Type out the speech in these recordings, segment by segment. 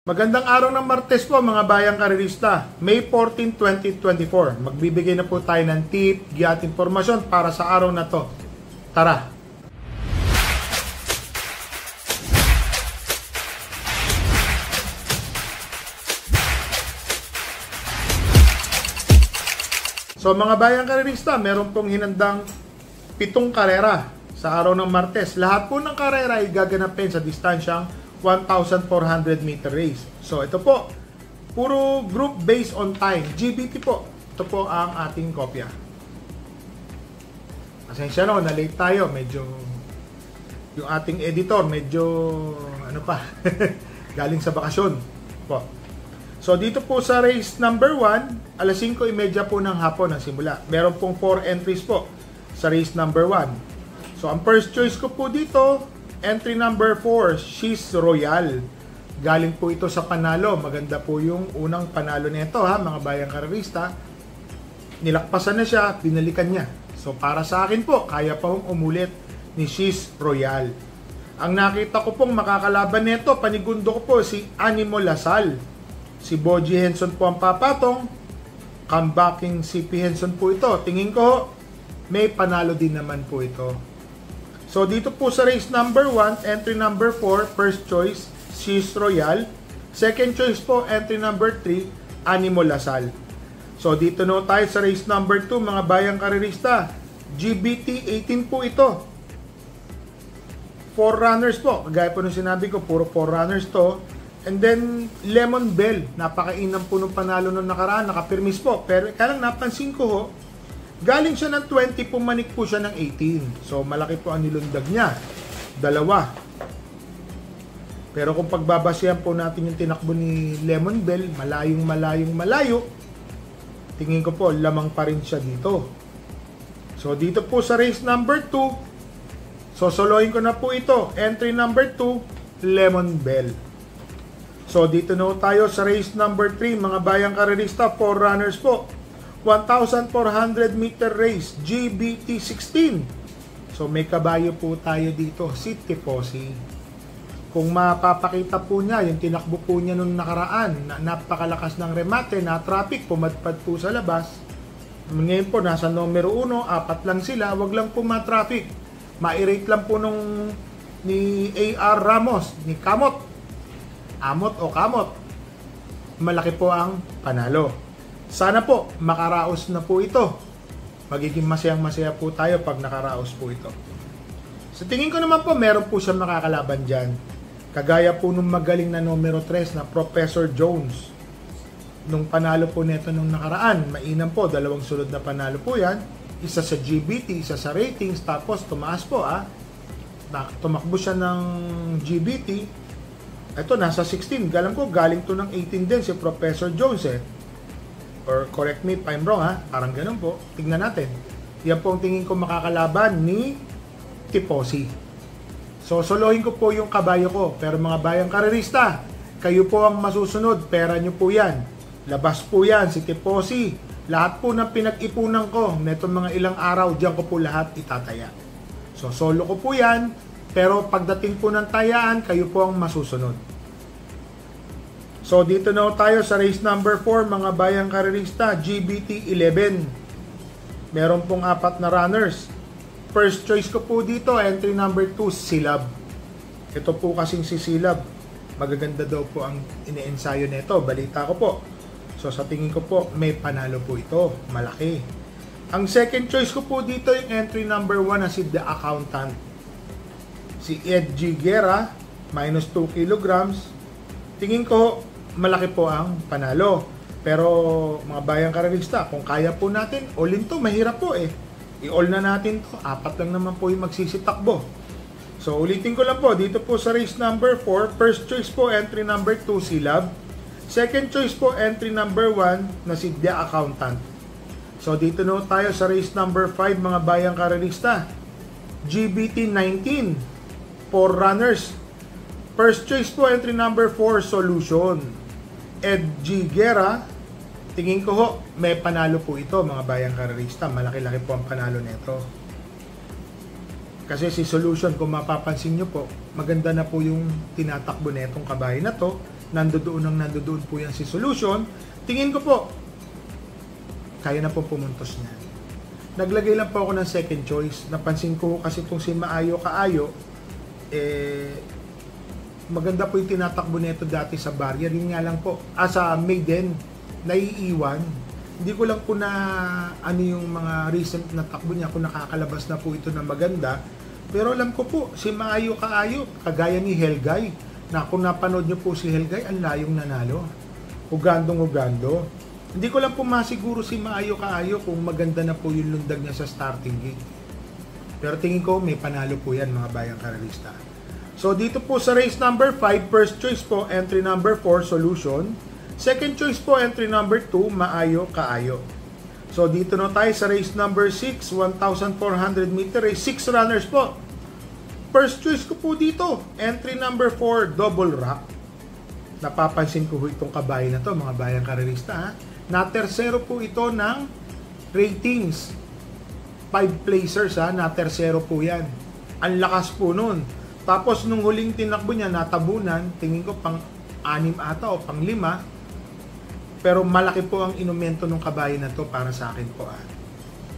Magandang araw ng Martes po mga bayang karerista, May 14, 2024. Magbibigay na po tayo ng tip, giya at informasyon para sa araw na to. Tara! So mga bayang karerista, meron pong hinandang 7 karera sa araw ng Martes. Lahat po ng karera ay gaganapin sa distansyang 1,400 meter race. So ito po, puro group based on time. GBT po. Ito po ang ating kopya. Pasensya na, na-late tayo. Medyo, yung ating editor, medyo, ano pa, galing sa bakasyon po. So dito po sa race number 1, alas 5:30 po ng hapon ang simula. Meron pong 4 entries po sa race number 1. So ang first choice ko po dito, entry number 4, She's Royal. Galing po ito sa panalo. Maganda po yung unang panalo nito ha, mga bayang karerista. Nilakpasan na siya, binalikan niya. So para sa akin po, kaya pa hong umulit ni She's Royal. Ang nakita ko pong makakalaban nito, panigundo ko po si Animo Lasal. Si Boji Henson po ang papatong. Comebacking si P. Henson po ito. Tingin ko, may panalo din naman po ito. So dito po sa race number 1, entry number 4, first choice, She's Royal. Second choice po, entry number 3, Animo Lasal. So dito no tayo sa race number 2, mga bayang karerista. GBT 18 po ito. 4 runners po. Kagaya po nung sinabi ko, puro 4 runners to. And then, Lemon Bell. Napakainam po nung panalo nung nakaraan. Nakapirmis po. Pero kaya lang napansin ko ho, galing siya ng 20, pumanik po siya ng 18. So, malaki po ang nilundag niya. 2. Pero kung pagbabasihan po natin yung tinakbo ni Lemon Bell, malayo, tingin ko po, lamang pa rin siya dito. So, dito po sa race number 2, sosolohin ko na po ito. Entry number 2, Lemon Bell. So, dito na tayo sa race number 3, mga bayang karerista, 4 runners po. 1,400 meter race, GBT 16. So may kabayo po tayo dito, si Tifosi. Kung mapapakita po niya, yung tinakbo po niya nung nakaraan, napakalakas ng remate, na traffic, pumadpad po sa labas. Ngayon po, nasa numero 1, 4 lang sila, wag lang po ma-traffic. Ma-irate lang po nung ni AR Ramos, ni Kamot. Amot o Kamot. Malaki po ang panalo. Sana po, makaraos na po ito. Magiging masayang-masaya po tayo pag nakaraos po ito. Sa tingin ko naman po, meron po siyang makakalaban dyan. Kagaya po nung magaling na numero 3 na Professor Jones. Nung panalo po nito nung nakaraan, mainam po, 2 sunod na panalo po yan. Isa sa GBT, isa sa ratings, tapos tumaas po tumakbo siya ng GBT. Ito, nasa 16. Alam ko, galing to ng 18 din si Professor Jones Or correct me if I'm wrong parang ganun po. Tignan natin. Yan po ang tingin ko makakalaban ni Tifosi. So solohin ko po yung kabayo ko. Pero mga bayang karerista, kayo po ang masusunod. Pera nyo po yan. Labas po yan si Tifosi. Lahat po ng pinag-ipunan ko netong mga ilang araw, diyan ko po lahat itataya. So solo ko po yan. Pero pagdating po ng tayaan, kayo po ang masusunod. So dito na tayo sa race number 4, mga bayang karerista, GBT 11. Meron pong 4 na runners. First choice ko po dito, entry number 2, Silab. Ito po kasing si Silab, magaganda daw po ang ine-ensayo nito, balita ko po. So sa tingin ko po, may panalo po ito, malaki. Ang second choice ko po dito, yung entry number 1 na si The Accountant. Si Ed G. Guerra, minus 2 kilograms. Tingin ko, malaki po ang panalo. Pero mga bayang karerista, kung kaya po natin, all-in to, mahirap po I-all na natin to. 4 lang naman po yung magsisitakbo. So ulitin ko lang po, dito po sa race number 4, first choice po, entry number 2, Silab. Second choice po, entry number 1 na si The Accountant. So dito na tayo sa race number 5, mga bayang karerista. GBT 19, 4 runners. First choice po, entry number 4, Solution. Ed G. Guerra, tingin ko ho, may panalo po ito, mga bayang karerista. Malaki-laki po ang panalo nito. Kasi si Solution, kung mapapansin nyo po, maganda na po yung tinatakbo netong kabayo na to. nandoon po yan si Solution. Tingin ko po, kaya na po pumuntos niya. Naglagay lang po ako ng second choice. Napansin ko kasi itong si Maayo Kaayo, maganda po yung tinatakbo nito dati sa barrier. Yun nga lang po, sa maiden, naiiwan. Hindi ko lang po na ano yung mga recent na takbo niya, kung nakakalabas na po ito na maganda. Pero alam ko po, si Maayo Kaayo, kagaya ni Helgay, na kung napanood nyo po si Helgay, ang layong nanalo. Ugandong-ugando. Hindi ko lang po masiguro si Maayo Kaayo kung maganda na po yung lundag niya sa starting gate. Pero tingin ko may panalo po yan mga bayang karerista. So dito po sa race number 5, first choice po, entry number 4, Solution. Second choice po, entry number 2, Maayo Kaayo. So dito na tayo sa race number 6, 1,400 meter race, 6 runners po. First choice ko po dito, entry number 4, Double Rock. Napapansin ko itong kabayo na to mga bayang karerista, ha? Na tersero po ito ng ratings. 5 placers, ha? Na tersero po yan. Ang lakas po nun. Tapos nung huling tinakbo niya, natabunan, tingin ko pang 6 ata o pang 5. Pero malaki po ang inumento ng kabayo na to para sa akin po, ha?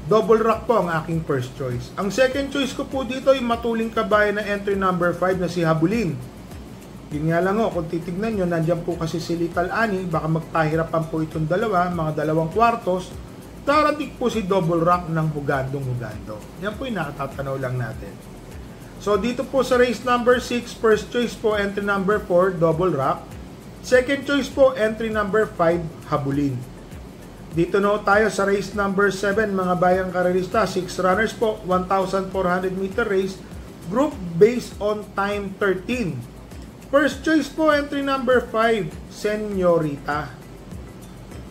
Double Rock po ang aking first choice. Ang second choice ko po dito ay matuling kabayo na entry number 5 na si Habulin. Yun nga lang kung titignan nyo, nandyan po kasi si Little Annie, baka magpahirapan po itong dalawa, mga 2 kwartos. Darating po si Double Rock ng hugandong-hugando. Yan po yung nakatatanaw lang natin. So dito po sa race number 6, first choice po entry number 4, Double Rock. Second choice po entry number 5, Habulin. Dito na tayo sa race number 7 mga bayang karerista, 6 runners po, 1,400 meter race, group based on time 13. First choice po entry number 5, Senyorita.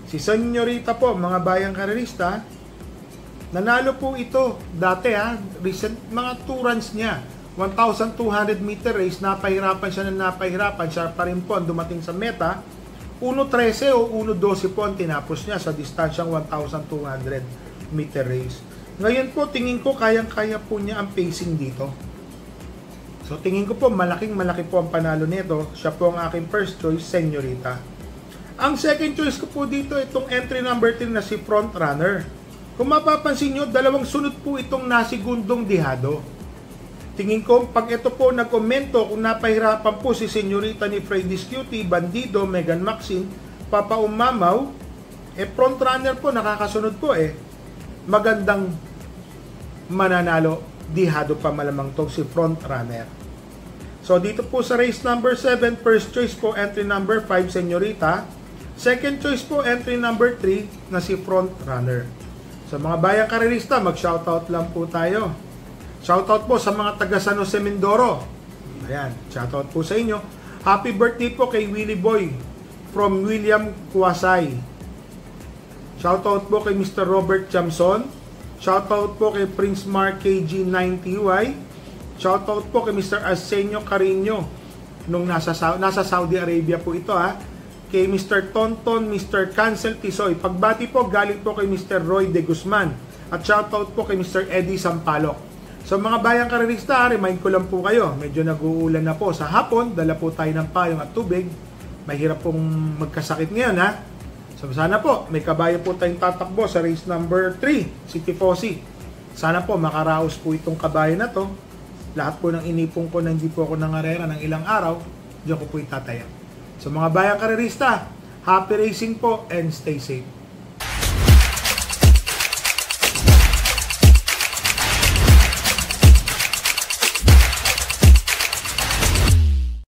Si Senyorita po mga bayang karerista, nanalo po ito dati, recent mga 2 runs niya. 1,200 meter race, napahirapan siya pa rin po ang dumating sa meta. 1.13 o 1.12 po ang tinapos niya sa distansyang 1,200 meter race. Ngayon po, tingin ko kayang-kaya po niya ang pacing dito. So tingin ko po, malaking-malaki po ang panalo nito. Siya po ang aking first choice, Senyorita. Ang second choice ko po dito, itong entry number 3 na si Front Runner. Kung mapapansin nyo, 2 sunod po itong nasigundong dihado. Tingin ko, pag ito po nagkomento, kung napahirapan po si Senyorita ni Freddy's Cutie, Bandido, Megan Maxine, Papa Umamaw, front runner po, nakakasunod po magandang mananalo, dihado pa malamang to si front runner. So dito po sa race number 7, first choice po, entry number 5, Senyorita. Second choice po, entry number 3, na si front runner. So mga bayang karerista, mag-shoutout lang po tayo. Shoutout po sa mga taga San Jose Mindoro. Ayan, shoutout po sa inyo. Happy birthday po kay Willie Boy from William Kuwasay. Shoutout po kay Mr. Robert Chamson. Shoutout po kay Prince Mark KG9TY. Shoutout po kay Mr. Arsenio Carino nung nasa Saudi Arabia po ito, Kay Mr. Tonton, Mr. Cancel Tisoy. Pagbati po galing po kay Mr. Roy De Guzman. At shoutout po kay Mr. Eddie Sampalok. So mga bayang karerista, remind ko lang po kayo, medyo nag-uulan na po sa hapon, dala po tayo ng payong at tubig. Mahirap pong magkasakit ngayon, So sana po, may kabayo po tayong tatakbo sa race number 3, City Fosi. Sana po makaraos po itong kabayo na to. Lahat po ng inipong ko na hindi po ako nangarera ng ilang araw, diyan ko po itataya. So mga bayang karerista, happy racing po and stay safe.